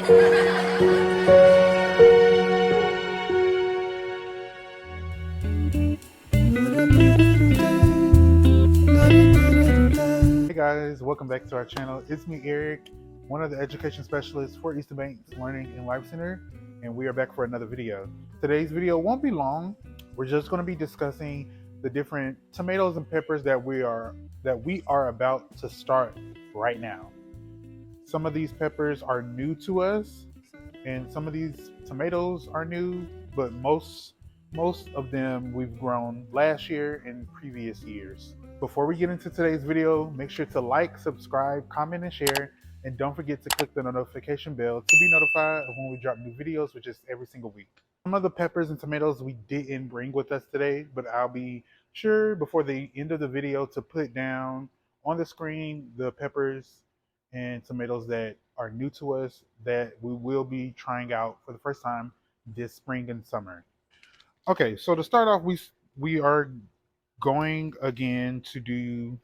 Hey guys, welcome back to our channel. It's me, Eric, one of the education specialists for Easton Learning and Life Center, and we are back for another video. Today's video won't be long. We're just going to be discussing the different tomatoes and peppers that we are about to start right now. Some of these peppers are new to us, and some of these tomatoes are new, but most of them we've grown last year and previous years. Before we get into today's video, make sure to like, subscribe, comment, and share, and don't forget to click the notification bell to be notified of when we drop new videos, which is every single week. Some of the peppers and tomatoes we didn't bring with us today, but I'll be sure before the end of the video to put down on the screen the peppers and tomatoes that are new to us that we will be trying out for the first time this spring and summer. Okay, so to start off, we are going again to do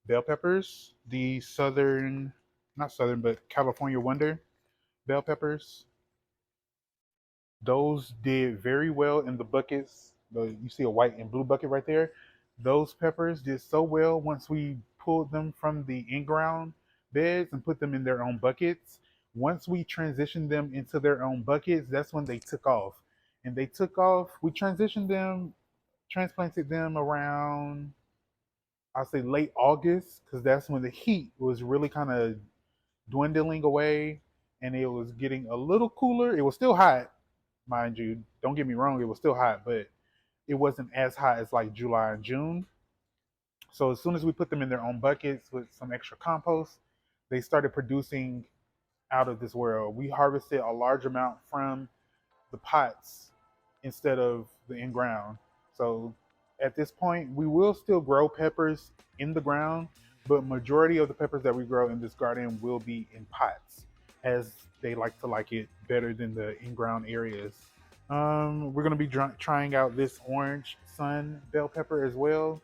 bell peppers, the not southern, but California Wonder bell peppers. Those did very well in the buckets. You see a white and blue bucket right there. Those peppers did so well once we pulled them from the in-ground beds and put them in their own buckets. Once we transitioned them into their own buckets, that's when they took off. And they took off. We transplanted them around, I'll say late August, because that's when the heat was really kind of dwindling away and it was getting a little cooler. It was still hot, mind you. Don't get me wrong, it was still hot, but it wasn't as hot as like July and June. So as soon as we put them in their own buckets with some extra compost, they started producing out of this world. We harvested a large amount from the pots instead of the in-ground. So at this point, we will still grow peppers in the ground, but majority of the peppers that we grow in this garden will be in pots, as they like to like it better than the in-ground areas. We're gonna be trying out this orange sun bell pepper as well.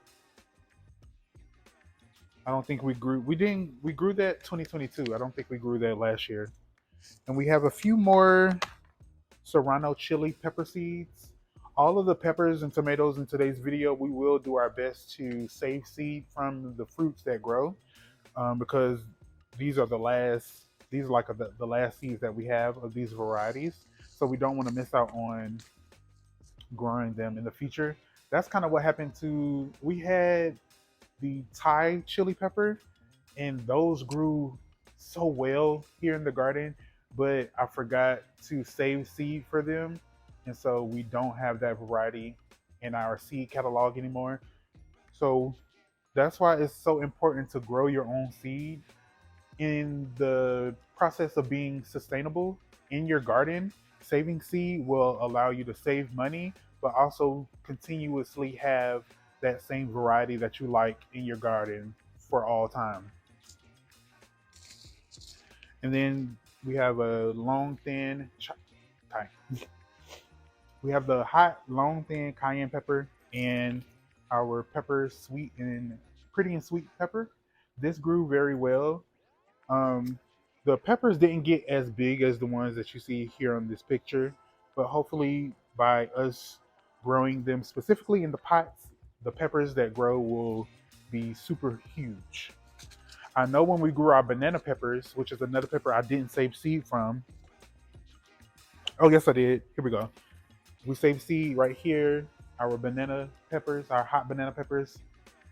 I don't think we grew that 2022. I don't think we grew that last year. And we have a few more serrano chili pepper seeds. All of the peppers and tomatoes in today's video, we will do our best to save seed from the fruits that grow, because these are the last seeds that we have of these varieties. So we don't want to miss out on growing them in the future. That's kind of what happened we had the Thai chili pepper, and those grew so well here in the garden, but I forgot to save seed for them. And so we don't have that variety in our seed catalog anymore. So that's why it's so important to grow your own seed. In the process of being sustainable in your garden, saving seed will allow you to save money, but also continuously have that same variety that you like in your garden for all time. And then we have a long, thin, we have the hot, long, thin cayenne pepper and our pepper, sweet and pretty and sweet pepper. This grew very well. The peppers didn't get as big as the ones that you see here on this picture, but hopefully by us growing them specifically in the pots, the peppers that grow will be super huge. I know when we grew our banana peppers, which is another pepper I didn't save seed from. Oh, yes, I did. Here we go. We saved seed right here. Our banana peppers, our hot banana peppers.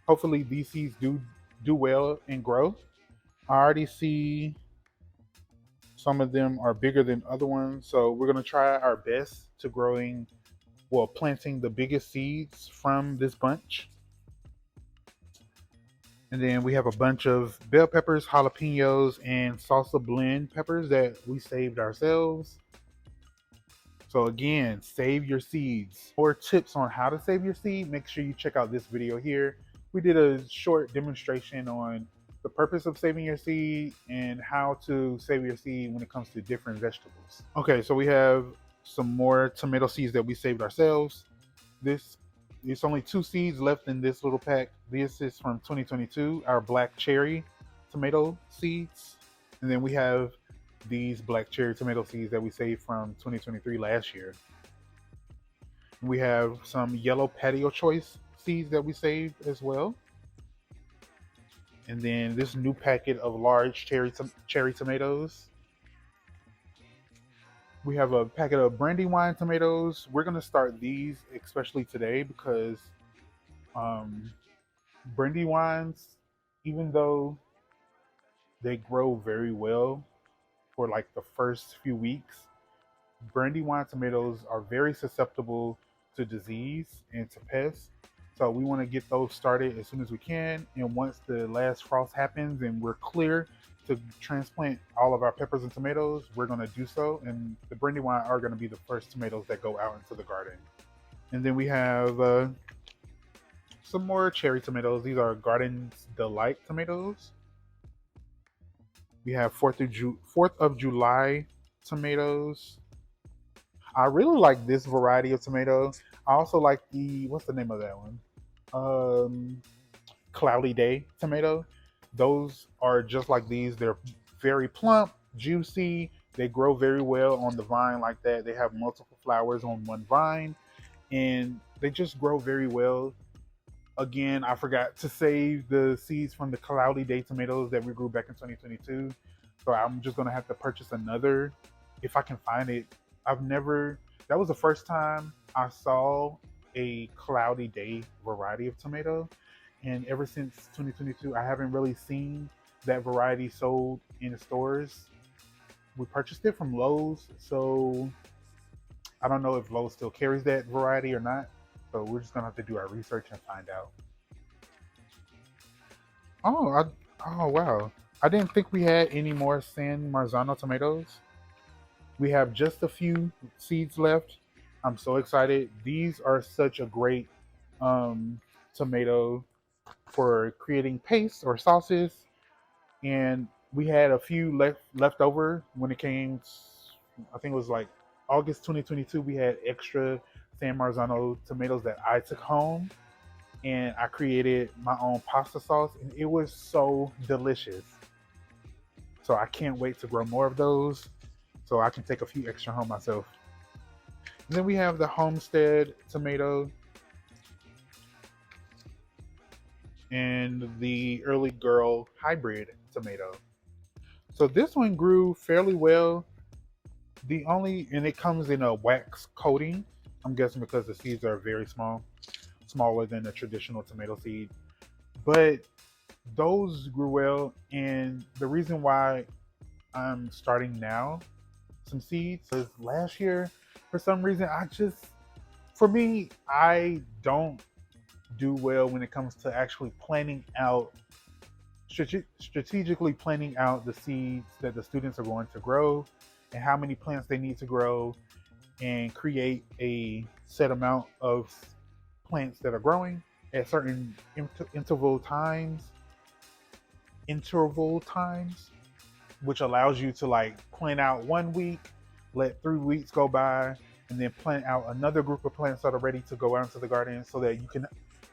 Hopefully these seeds do well and grow. I already see some of them are bigger than other ones. So we're going to try our best to planting the biggest seeds from this bunch. And then we have a bunch of bell peppers, jalapenos, and salsa blend peppers that we saved ourselves. So again, save your seeds. For tips on how to save your seed, make sure you check out this video here. We did a short demonstration on the purpose of saving your seed and how to save your seed when it comes to different vegetables. Okay, so we have some more tomato seeds that we saved ourselves. It's only 2 seeds left in this little pack. This is from 2022, our black cherry tomato seeds. And then we have these black cherry tomato seeds that we saved from 2023 last year. We have some yellow patio choice seeds that we saved as well. And then this new packet of large cherry tomatoes. We have a packet of Brandywine tomatoes. We're gonna start these especially today because um, Brandywines, even though they grow very well for like the first few weeks, Brandywine tomatoes are very susceptible to disease and to pests. So we want to get those started as soon as we can. And once the last frost happens and we're clear to transplant all of our peppers and tomatoes, we're going to do so. And the Brandywine are going to be the first tomatoes that go out into the garden. And then we have some more cherry tomatoes. These are Garden's Delight tomatoes. We have 4th of July tomatoes. I really like this variety of tomato. I also like what's the name of that one? Um, Cloudy Day tomato. Those are just like these. They're very plump, juicy. They grow very well on the vine like that. They have multiple flowers on one vine, and they just grow very well. Again, I forgot to save the seeds from the Cloudy Day tomatoes that we grew back in 2022. So I'm just gonna have to purchase another if I can find it. I've never, that was the first time I saw a Cloudy Day variety of tomato. And ever since 2022, I haven't really seen that variety sold in the stores. We purchased it from Lowe's, so I don't know if Lowe's still carries that variety or not. So we're just gonna have to do our research and find out. Oh, oh wow! I didn't think we had any more San Marzano tomatoes. We have just a few seeds left. I'm so excited. These are such a great tomato for creating paste or sauces, and we had a few left over when it came. I think it was like August 2022. We had extra San Marzano tomatoes that I took home, and I created my own pasta sauce, and it was so delicious. So I can't wait to grow more of those, so I can take a few extra home myself. And then we have the Homestead tomato and the Early Girl hybrid tomato. So this one grew fairly well. And it comes in a wax coating. I'm guessing because the seeds are very small, smaller than a traditional tomato seed. But those grew well, and the reason why I'm starting now some seeds is last year, for some reason, for me, I don't do well when it comes to actually planning out, strategically planning out the seeds that the students are going to grow and how many plants they need to grow and create a set amount of plants that are growing at certain interval times, which allows you to like plan out 1 week, let 3 weeks go by, and then plant out another group of plants that are ready to go out into the garden so that you can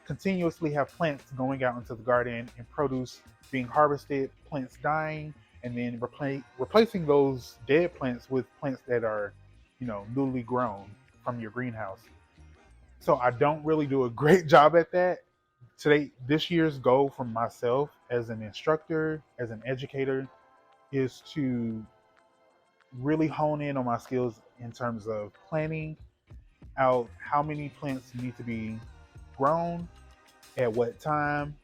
continuously have plants going out into the garden and produce being harvested, plants dying, and then replacing those dead plants with plants that are, newly grown from your greenhouse. So I don't really do a great job at that. This year's goal for myself as an instructor, as an educator, is to really hone in on my skills in terms of planning out how many plants need to be grown at what time,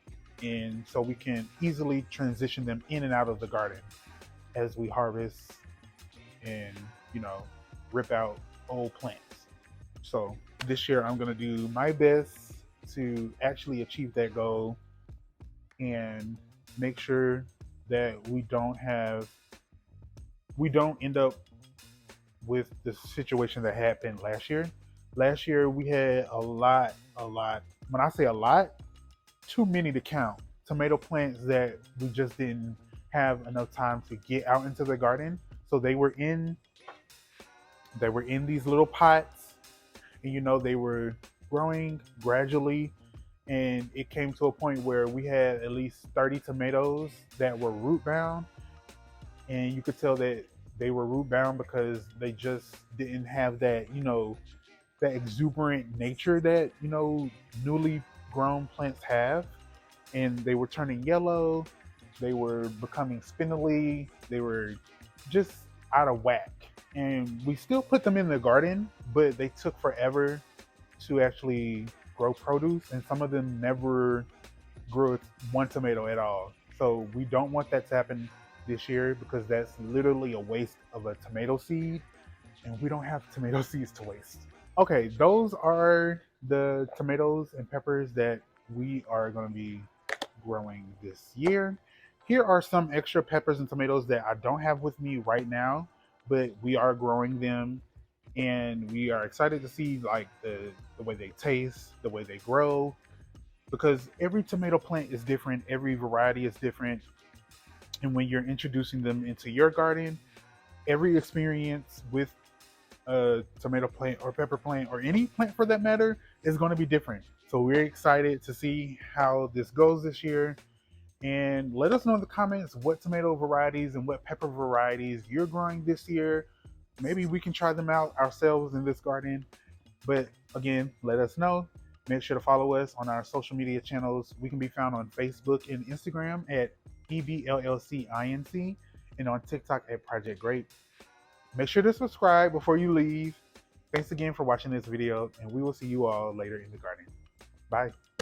and so we can easily transition them in and out of the garden as we harvest and rip out old plants. So this year I'm going to do my best to actually achieve that goal and make sure that we don't end up with the situation that happened last year. Last year we had a lot. When I say a lot, too many to count. Tomato plants that we just didn't have enough time to get out into the garden. So they were in these little pots, and they were growing gradually, and it came to a point where we had at least 30 tomatoes that were root bound, and you could tell that They were root bound because they just didn't have that, that exuberant nature that, newly grown plants have. And they were turning yellow, they were becoming spindly, they were just out of whack. And we still put them in the garden, but they took forever to actually grow produce, and some of them never grew one tomato at all. So we don't want that to happen this year because that's literally a waste of a tomato seed, and we don't have tomato seeds to waste. Okay, those are the tomatoes and peppers that we are going to be growing this year. Here are some extra peppers and tomatoes that I don't have with me right now, but we are growing them, and we are excited to see like the way they taste, the way they grow, because every tomato plant is different, every variety is different, and when you're introducing them into your garden, every experience with a tomato plant or pepper plant or any plant for that matter is going to be different. So we're excited to see how this goes this year. And let us know in the comments what tomato varieties and what pepper varieties you're growing this year. Maybe we can try them out ourselves in this garden. But again, let us know. Make sure to follow us on our social media channels. We can be found on Facebook and Instagram at EBLLCINC and on TikTok at Project Grape. Make sure to subscribe before you leave. Thanks again for watching this video, and we will see you all later in the garden. Bye.